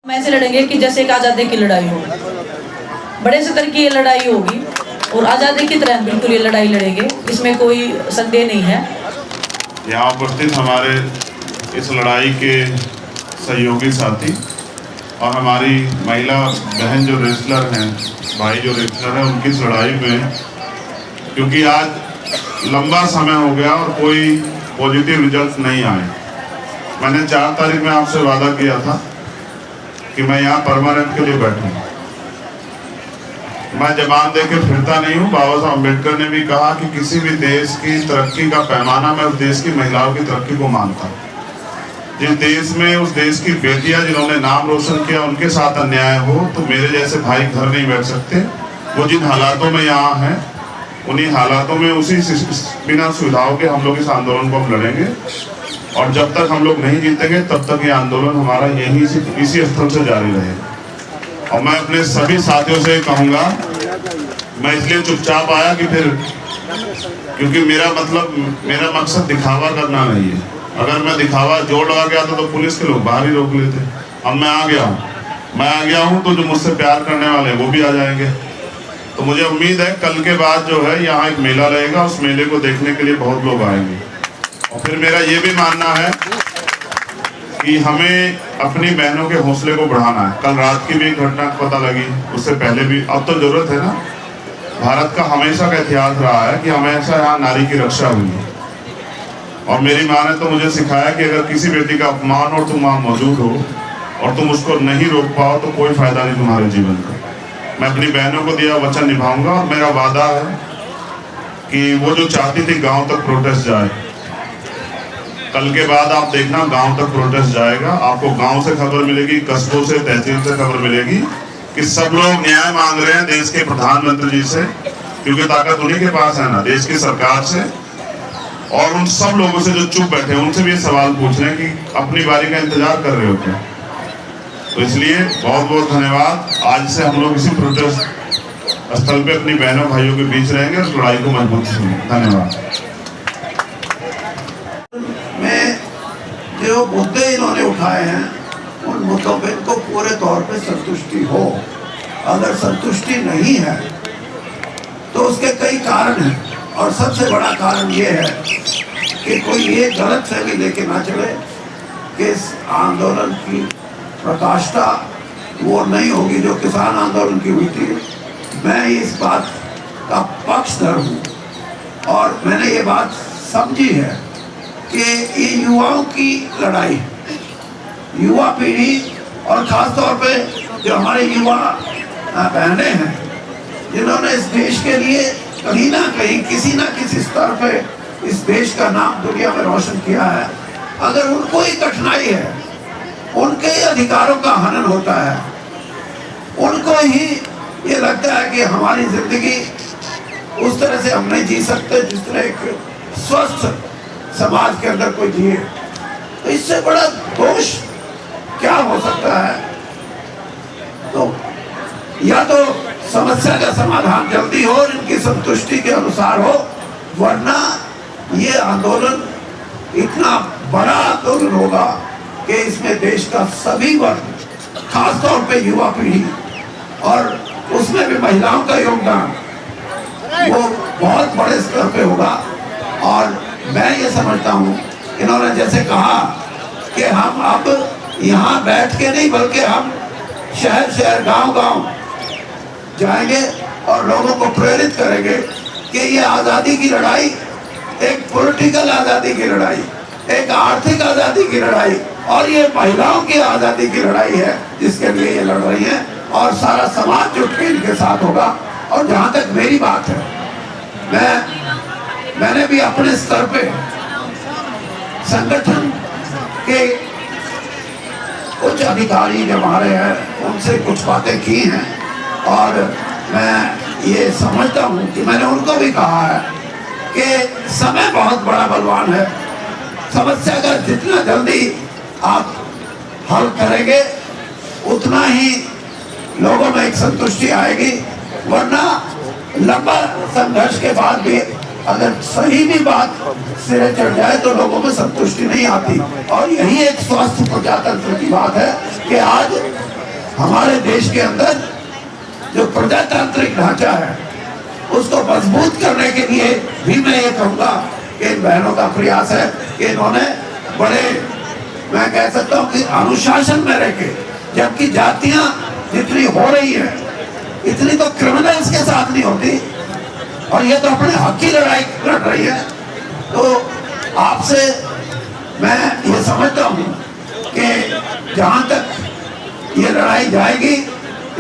हम ऐसे लड़ेंगे कि जैसे एक आज़ादी की लड़ाई हो, बड़े स्तर की ये लड़ाई होगी और आज़ादी की तरह बिल्कुल ये लड़ाई लड़ेंगे, इसमें कोई संदेह नहीं है। यहाँ उपस्थित हमारे इस लड़ाई के सहयोगी साथी और हमारी महिला बहन जो रेसलर हैं, भाई जो रेसलर हैं, उनकी इस लड़ाई में, क्योंकि आज लंबा समय हो गया और कोई पॉजिटिव रिजल्ट नहीं आए। मैंने 4 तारीख में आपसे वादा किया था कि मैं यहाँ परमानेंट के लिए बैठूँ। मैं जबान दे के फिरता नहीं हूँ। बाबा साहब अम्बेडकर ने भी कहा कि किसी भी देश की तरक्की का पैमाना मैं उस देश की महिलाओं की तरक्की को मानता हूँ। जिस देश में उस देश की बेटियां जिन्होंने नाम रोशन किया उनके साथ अन्याय हो तो मेरे जैसे भाई घर नहीं बैठ सकते। वो जिन हालातों में यहाँ हैं उन्हीं हालातों में उसी बिना सुविधाओं के हम लोग इस आंदोलन को हम लड़ेंगे और जब तक हम लोग नहीं जीतेंगे तब तक ये आंदोलन हमारा यहीं इसी स्थल से जारी रहेगा। और मैं अपने सभी साथियों से कहूँगा, मैं इसलिए चुपचाप आया कि फिर क्योंकि मेरा मकसद दिखावा करना नहीं है। अगर मैं दिखावा जोर लगा के आता तो पुलिस के लोग बाहर ही रोक लेते। अब मैं आ गया हूँ तो जो मुझसे प्यार करने वाले वो भी आ जाएंगे। तो मुझे उम्मीद है कल के बाद जो है यहाँ एक मेला रहेगा, उस मेले को देखने के लिए बहुत लोग आएंगे। और फिर मेरा ये भी मानना है कि हमें अपनी बहनों के हौसले को बढ़ाना है। कल रात की भी एक घटना पता लगी, उससे पहले भी। अब तो जरूरत है ना, भारत का हमेशा का इतिहास रहा है कि हमेशा यहाँ नारी की रक्षा हुई है। और मेरी माँ ने तो मुझे सिखाया कि अगर किसी बेटी का अपमान और तुम वहाँ मौजूद हो और तुम उसको नहीं रोक पाओ तो कोई फायदा नहीं तुम्हारे जीवन का। मैं अपनी बहनों को दिया वचन निभाऊंगा और मेरा वादा है कि वो जो चाहती थी गांव तक प्रोटेस्ट जाए, कल के बाद आप देखना गांव तक प्रोटेस्ट जाएगा। आपको गांव से खबर मिलेगी, कस्बों से, तहसील से खबर मिलेगी कि सब लोग न्याय मांग रहे हैं देश के प्रधानमंत्री जी से, क्योंकि ताकत उन्हीं के पास है ना, देश की सरकार से। और उन सब लोगों से जो चुप बैठे उनसे भी सवाल पूछ रहे हैं कि अपनी बारी का इंतजार कर रहे हो क्या। तो इसलिए बहुत बहुत धन्यवाद। आज से हम लोग इसी प्रोटेस्ट स्थल पे अपनी बहनों भाइयों के बीच रहेंगे और लड़ाई को मजबूत करेंगे। धन्यवाद। में जो मुद्दे इन्होंने उठाए हैं उन मुद्दों पे इनको पूरे तौर पे संतुष्टि हो। अगर संतुष्टि नहीं है तो उसके कई कारण हैं और सबसे बड़ा कारण ये है कि कोई ये गलत फहमी लेके ना चले कि इस आंदोलन की प्रकाष्ठा वो नहीं होगी जो किसान आंदोलन की हुई थी। मैं इस बात का पक्षधर हूँ और मैंने ये बात समझी है कि ये युवाओं की लड़ाई, युवा पीढ़ी और ख़ास तौर पे जो हमारे युवा बहनें हैं जिन्होंने इस देश के लिए कहीं ना कहीं किसी ना किसी स्तर पे इस देश का नाम दुनिया में रोशन किया है, अगर उनको ही कठिनाई है, उनके अधिकारों का हनन होता है, उनको ही ये लगता है कि हमारी जिंदगी उस तरह से हम नहीं जी सकते जिस तरह एक स्वस्थ समाज के अंदर कोई जिए, तो इससे बड़ा दोष क्या हो सकता है। तो या तो समस्या का समाधान जल्दी हो और इनकी संतुष्टि के अनुसार हो, वरना ये आंदोलन इतना बड़ा आंदोलन होगा कि इसमें देश का सभी वर्ग, खासतौर पे युवा पीढ़ी और उसमें भी महिलाओं का योगदान वो बहुत बड़े स्तर पे होगा। और मैं ये समझता हूँ, इन्होंने जैसे कहा कि हम अब यहाँ बैठ के नहीं बल्कि हम शहर शहर गांव गांव जाएंगे और लोगों को प्रेरित करेंगे कि ये आज़ादी की लड़ाई एक पॉलिटिकल आज़ादी की लड़ाई, एक आर्थिक आज़ादी की लड़ाई और ये महिलाओं की आज़ादी की लड़ाई है जिसके लिए ये लड़ रही हैं और सारा समाज जुट के इनके साथ होगा। और जहाँ तक मेरी बात है, मैंने भी अपने स्तर पे संगठन के कुछ अधिकारी जो हमारे हैं उनसे कुछ बातें की हैं और मैं ये समझता हूँ कि मैंने उनको भी कहा है कि समय बहुत बड़ा बलवान है। समस्या का जितना जल्दी आप हल करेंगे उतना ही लोगों में एक संतुष्टि आएगी, वरना लंबा संघर्ष के बाद भी अगर सही भी बात सिरे चढ़ जाए तो लोगों में संतुष्टि नहीं आती। और यही एक स्वस्थ प्रजातंत्र की बात है कि आज हमारे देश के अंदर जो प्रजातांत्रिक ढांचा है उसको मजबूत करने के लिए भी मैं ये कहूँगा कि इन बहनों का प्रयास है कि इन्होंने बड़े, मैं कह सकता हूँ कि अनुशासन में रह के, जबकि जातियां जितनी हो रही है इतनी तो क्रिमिनल्स के साथ नहीं होती, और ये तो अपने हक की लड़ाई लड़ रही है। तो आपसे मैं ये समझता हूँ कि जहाँ तक ये लड़ाई जाएगी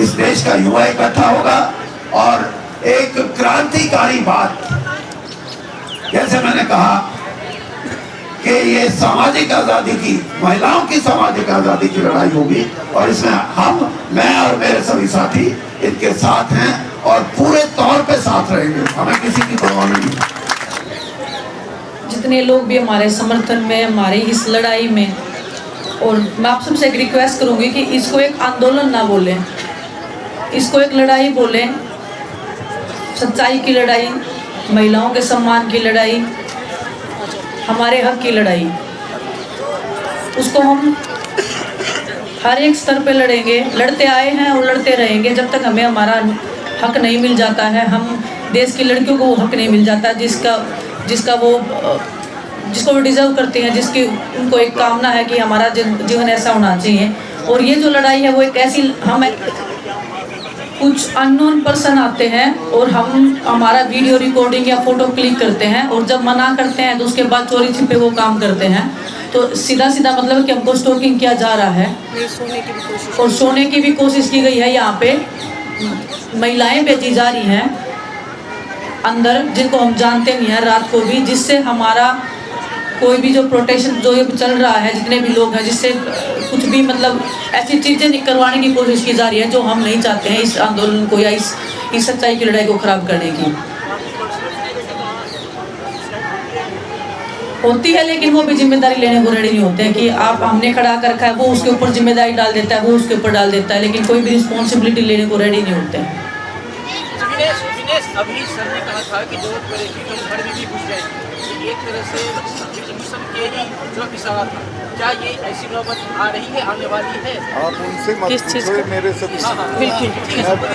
इस देश का युवा इकट्ठा होगा और एक क्रांतिकारी बात, जैसे मैंने कहा कि ये सामाजिक आजादी की, महिलाओं की सामाजिक आजादी की लड़ाई होगी, और इसमें मैं और मेरे सभी साथी इनके साथ हैं और पूरे तौर पे साथ रहेंगे, हमें किसी की परवाह नहीं। जितने लोग भी हमारे समर्थन में, हमारी इस लड़ाई में, और मैं आप सबसे एक रिक्वेस्ट करूंगी कि इसको एक आंदोलन ना बोलें, इसको एक लड़ाई बोलें, सच्चाई की लड़ाई, महिलाओं के सम्मान की लड़ाई, हमारे हक की लड़ाई। उसको हम हर एक स्तर पे लड़ेंगे, लड़ते आए हैं और लड़ते रहेंगे जब तक हमें हमारा हक नहीं मिल जाता है। हम देश की लड़कियों को वो हक नहीं मिल जाता जिसको वो डिजर्व करती हैं, जिसकी उनको एक कामना है कि हमारा जीवन ऐसा होना चाहिए। और ये जो लड़ाई है वो एक ऐसी, हम कुछ अननोन पर्सन आते हैं और हमारा वीडियो रिकॉर्डिंग या फोटो क्लिक करते हैं, और जब मना करते हैं तो उसके बाद चोरी छिपे वो काम करते हैं। तो सीधा मतलब कि हमको स्टॉकिंग किया जा रहा है और सोने की भी कोशिश की गई है। यहाँ पे महिलाएं बेची जा रही हैं अंदर, जिनको हम जानते नहीं हैं, रात को भी, जिससे हमारा कोई भी जो प्रोटेक्शन जो ये चल रहा है, जितने भी लोग हैं, जिससे कुछ भी मतलब ऐसी चीज़ें करवाने की कोशिश की जा रही है जो हम नहीं चाहते हैं इस आंदोलन को या इस सच्चाई की लड़ाई को खराब करने की। होती है लेकिन वो भी जिम्मेदारी लेने को रेडी नहीं होते हैं कि आप हमने खड़ा कर रखा है, वो उसके ऊपर जिम्मेदारी डाल देता है, वो उसके ऊपर डाल देता है, लेकिन कोई भी रिस्पॉन्सिबिलिटी लेने को रेडी नहीं होते हैं। अभी सर ने कहा था कि जरूरत पड़ेगी तो घर में भी घुस जाएंगे, एक तरह से के ही जो इशारा था, क्या ये ऐसी नौबत आ रही है, आने वाली है? आप उनसे मत पूछो, मेरे से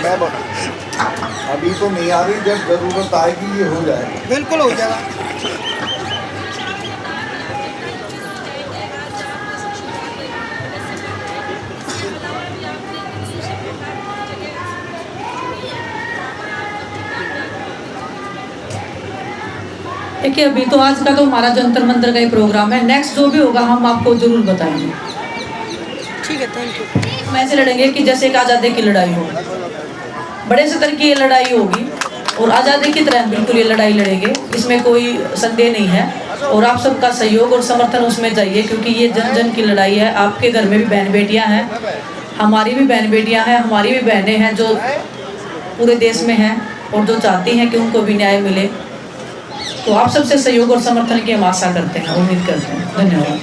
मैं अभी तो नहीं आ रही, जब जरूरत आएगी ये हो जाएगा, बिल्कुल हो जाएगा। देखिए अभी तो आज का तो हमारा जंतर मंतर का ही प्रोग्राम है, नेक्स्ट जो भी होगा हम आपको जरूर बताएंगे। ठीक है, थैंक यू। हम ऐसे लड़ेंगे कि जैसे एक आज़ादी की लड़ाई हो, बड़े स्तर की ये लड़ाई होगी और आज़ादी की तरह बिल्कुल ये लड़ाई लड़ेंगे, इसमें कोई संदेह नहीं है। और आप सबका सहयोग और समर्थन उसमें चाहिए, क्योंकि ये जन जन की लड़ाई है। आपके घर में भी बहन बेटियाँ हैं, हमारी भी बहन बेटियाँ हैं, हमारी भी बहनें हैं जो पूरे देश में हैं और जो चाहती हैं कि उनको भी न्याय मिले। तो आप सबसे सहयोग और समर्थन की हम आशा करते हैं, उम्मीद करते हैं। धन्यवाद।